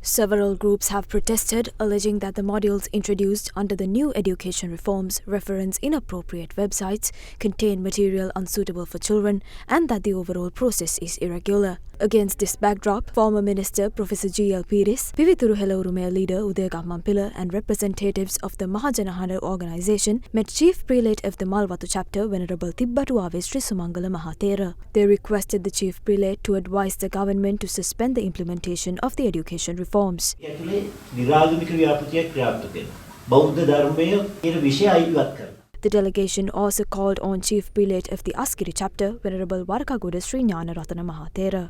Several groups have protested, alleging that the modules introduced under the new education reforms reference inappropriate websites, contain material unsuitable for children, and that the overall process is irregular. Against this backdrop, former Minister Professor G.L. Piris, Pivituru Helaurumeya leader Udaya Gammanpila, and representatives of the Mahajanahana organisation met Chief Prelate of the Malwatu chapter, Venerable Tibbatuave Sri Sumangala Mahathera. They requested the Chief Prelate to advise the government to suspend the implementation of the education reforms. The delegation also called on Chief Prelate of the Askiri chapter, Venerable Warakagoda Sri Gnana Ratana Mahathera.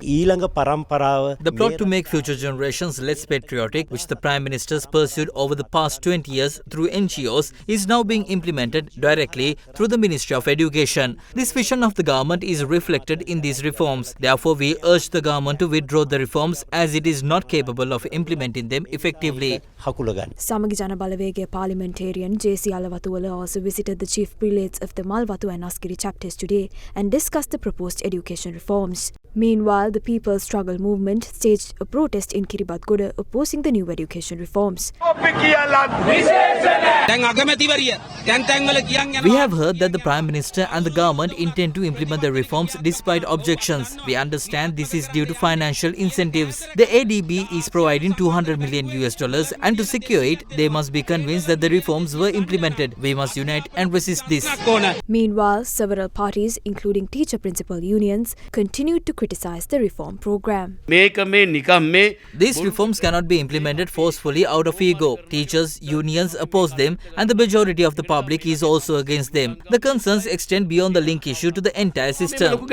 The plot to make future generations less patriotic, which the Prime Ministers pursued over the past 20 years through NGOs, is now being implemented directly through the Ministry of Education. This vision of the government is reflected in these reforms. Therefore, we urge the government to withdraw the reforms as it is not capable of implementing them effectively. Samagi Jana Balawege parliamentarian J.C. Alawatuwala also visited the Chief Prelates of the Malwatu and Askiri chapters today and discussed the proposed education reforms. Meanwhile, the People's Struggle Movement staged a protest in Kiribatgoda opposing the new education reforms. We have heard that the Prime Minister and the government intend to implement the reforms despite objections. We understand this is due to financial incentives. The ADB is providing $200 million and to secure it, they must be convinced that the reforms were implemented. We must unite and resist this. Meanwhile, several parties, including teacher principal unions, continued to criticize the reform program. These reforms cannot be implemented forcefully out of ego. Teachers, unions oppose them and the majority of the public is also against them. The concerns extend beyond the link issue to the entire system.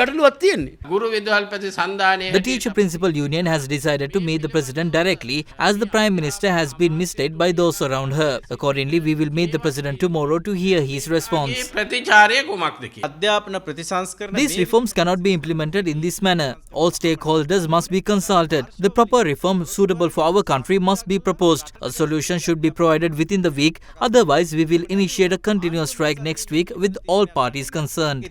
The teacher principal union has decided to meet the president directly as the Prime Minister has been misled by those around her. Accordingly, we will meet the president tomorrow to hear his response. These reforms cannot be implemented in this manner. All stakeholders must be consulted. The proper reform suitable for our country must be proposed. A solution should be provided within the week. Otherwise, we will initiate a continuous strike next week with all parties concerned.